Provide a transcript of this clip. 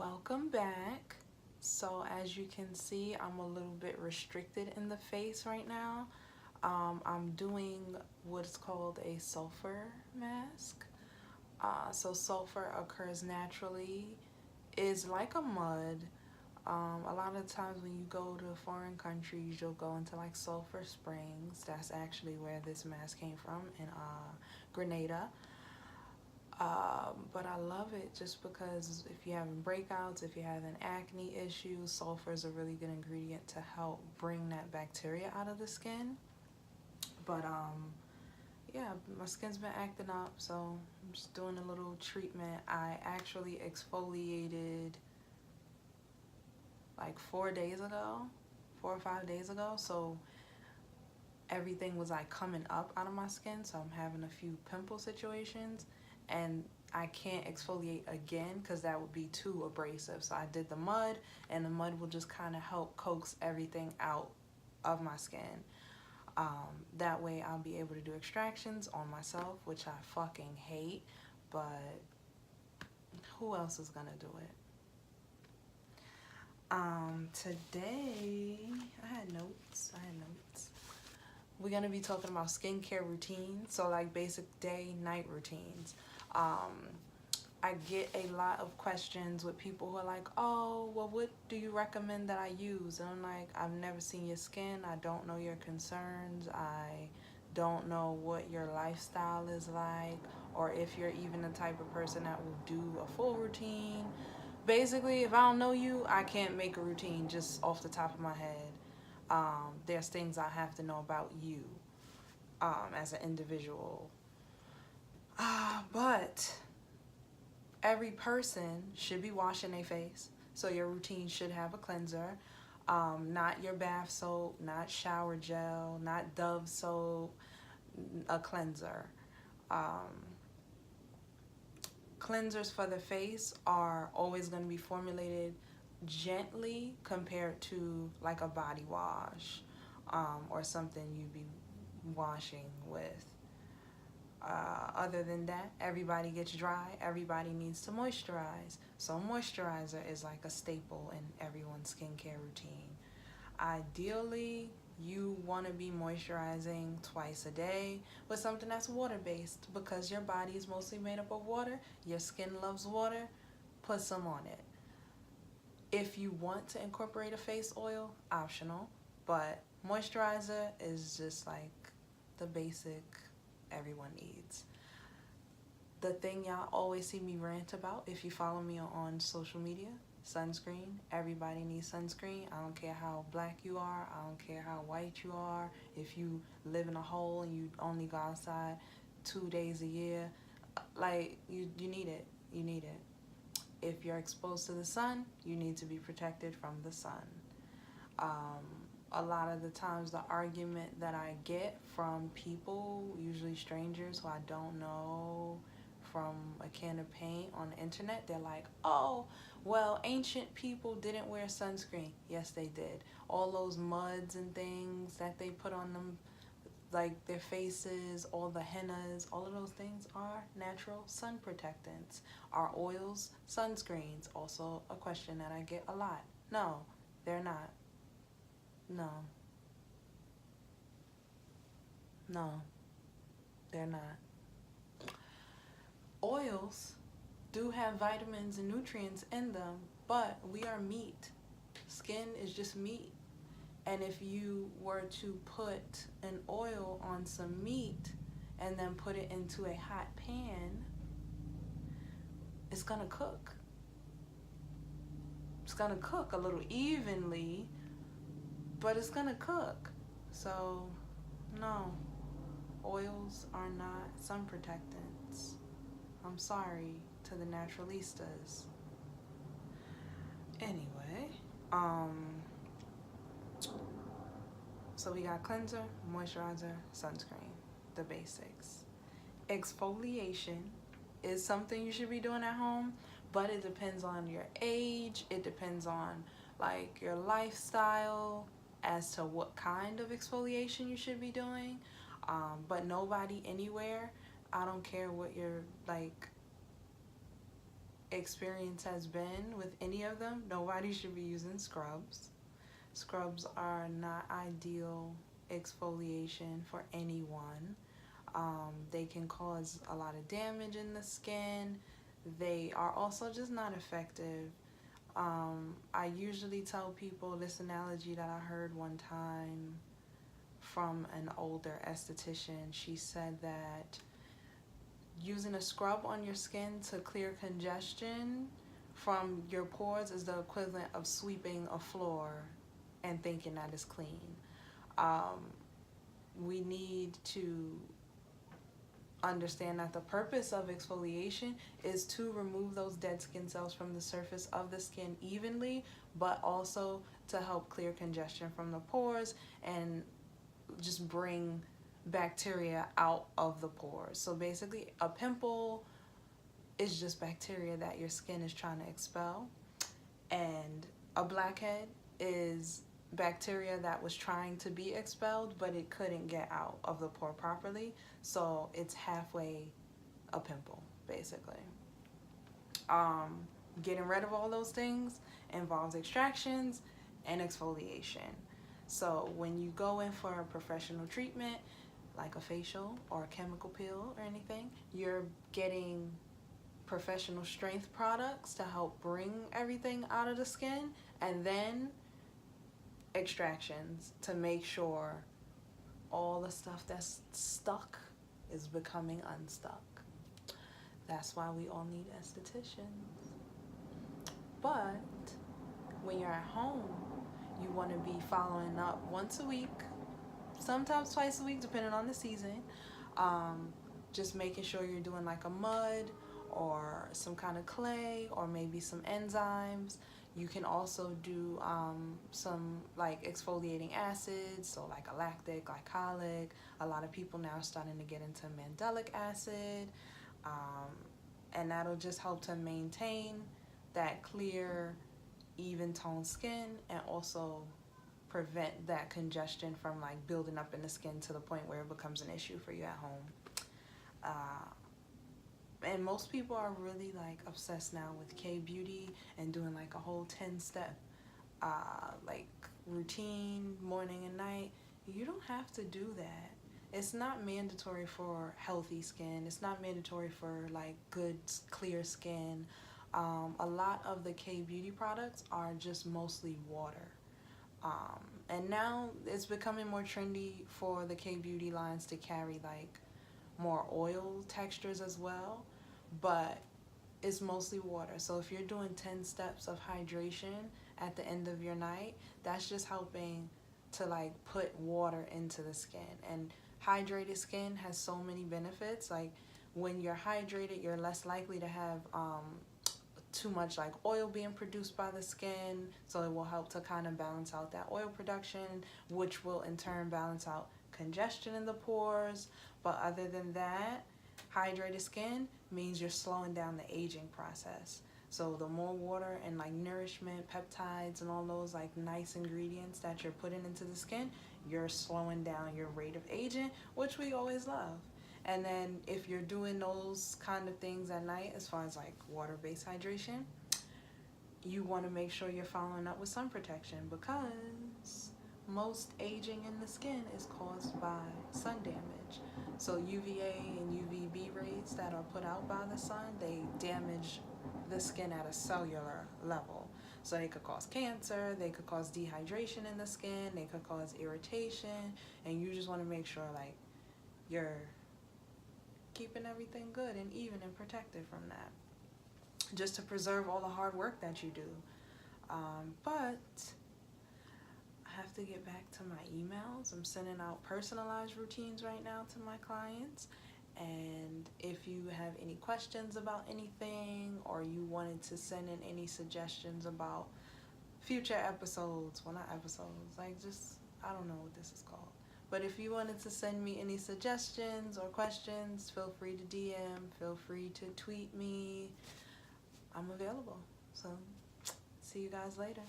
Welcome back. So as you can see, I'm a little bit restricted in the face right now. I'm doing what's called a sulfur mask. So sulfur occurs naturally, is like a mud. A lot of times when you go to foreign countries, you'll go into like sulfur springs. That's actually where this mask came from in Grenada. But I love it just because if you're having breakouts, if you're having acne issues, sulfur is a really good ingredient to help bring that bacteria out of the skin. But yeah, my skin's been acting up, so I'm just doing a little treatment. I actually exfoliated like 4 days ago, 4 or 5 days ago, so everything was like coming up out of my skin, so I'm having a few pimple situations, and I can't exfoliate again because that would be too abrasive. So I did the mud, and the mud will just kind of help coax everything out of my skin. That way I'll be able to do extractions on myself, which I fucking hate, but who else is gonna do it? Today I had notes. We're gonna be talking about skincare routines, so like basic day, night routines. I get a lot of questions with people who are like, oh, well, what do you recommend that I use? And I'm like, I've never seen your skin. I don't know your concerns. I don't know what your lifestyle is like, or if you're even the type of person that will do a full routine. Basically, if I don't know you, I can't make a routine just off the top of my head. There's things I have to know about you as an individual. But every person should be washing their face. So your routine should have a cleanser. Not your bath soap, not shower gel, not Dove soap, a cleanser. Cleansers for the face are always going to be formulated gently compared to like a body wash or something you'd be washing with. Other than that, everybody gets dry. Everybody needs to moisturize. So moisturizer is like a staple in everyone's skincare routine. Ideally, you want to be moisturizing twice a day with something that's water-based because your body is mostly made up of water. Your skin loves water. Put some on it. If you want to incorporate a face oil, optional, but moisturizer is just like the basic everyone needs. The thing y'all always see me rant about, if you follow me on social media, sunscreen. Everybody needs sunscreen. I don't care how black you are. I don't care how white you are. If you live in a hole and you only go outside 2 days a year, like you need it. You need it. If you're exposed to the sun, you need to be protected from the sun. A lot of the times the argument that I get from people, usually strangers who I don't know, from a can of paint on the internet, they're like, oh, well, ancient people didn't wear sunscreen. Yes, they did. All those muds and things that they put on them, like their faces, all the hennas, all of those things are natural sun protectants. Are oils sunscreens? Also a question that I get a lot. No, they're not. No. No, they're not. Oils do have vitamins and nutrients in them, but we are meat. Skin is just meat. And if you were to put an oil on some meat and then put it into a hot pan, it's gonna cook. It's gonna cook a little evenly, but it's gonna cook. So, no, oils are not sun protectants. I'm sorry to the naturalistas. Anyway, so we got cleanser, moisturizer, sunscreen, the basics. Exfoliation is something you should be doing at home, but it depends on your age. It depends on like your lifestyle as to what kind of exfoliation you should be doing. But nobody anywhere, I don't care what your like experience has been with any of them, nobody should be using scrubs. Scrubs are not ideal exfoliation for anyone. They can cause a lot of damage in the skin. They are also just not effective. I usually tell people this analogy that I heard one time from an older esthetician. She said that using a scrub on your skin to clear congestion from your pores is the equivalent of sweeping a floor and thinking that it's clean. We need to understand that the purpose of exfoliation is to remove those dead skin cells from the surface of the skin evenly, but also to help clear congestion from the pores and just bring bacteria out of the pores. So basically, a pimple is just bacteria that your skin is trying to expel, and a blackhead is bacteria that was trying to be expelled, but it couldn't get out of the pore properly. So it's halfway a pimple, basically. Getting rid of all those things involves extractions and exfoliation. So when you go in for a professional treatment, like a facial or a chemical peel or anything, you're getting professional strength products to help bring everything out of the skin, and then extractions to make sure all the stuff that's stuck is becoming unstuck. That's why we all need estheticians. But when you're at home, you want to be following up once a week, sometimes twice a week, depending on the season. Just making sure you're doing like a mud or some kind of clay or maybe some enzymes. You can also do some like exfoliating acids, so like a lactic, glycolic. A lot of people now are starting to get into mandelic acid, and that'll just help to maintain that clear, even toned skin, and also prevent that congestion from like building up in the skin to the point where it becomes an issue for you at home. And most people are really like obsessed now with K-beauty and doing like a whole 10-step like routine, morning and night. You don't have to do that. It's not mandatory for healthy skin. It's not mandatory for like good, clear skin. A lot of the K-beauty products are just mostly water. And now it's becoming more trendy for the K-beauty lines to carry like more oil textures as well, but it's mostly water. So if you're doing 10 steps of hydration at the end of your night, that's just helping to like put water into the skin. And hydrated skin has so many benefits. Like when you're hydrated, you're less likely to have too much like oil being produced by the skin, so it will help to kind of balance out that oil production, which will in turn balance out congestion in the pores. But other than that, hydrated skin means you're slowing down the aging process. So the more water and like nourishment, peptides, and all those like nice ingredients that you're putting into the skin, you're slowing down your rate of aging, which we always love. And then if you're doing those kind of things at night, as far as like water-based hydration, you want to make sure you're following up with sun protection, because most aging in the skin is caused by sun damage. So UVA and UVB rays that are put out by the sun, they damage the skin at a cellular level. So they could cause cancer, they could cause dehydration in the skin, they could cause irritation, and you just want to make sure like you're keeping everything good and even and protected from that, just to preserve all the hard work that you do. But I have to get back to my emails. I'm sending out personalized routines right now to my clients, and if you have any questions about anything, or you wanted to send in any suggestions about future episodes, well, not episodes, like just, I don't know what this is called. But if you wanted to send me any suggestions or questions, feel free to DM, feel free to tweet me. I'm available. So, see you guys later.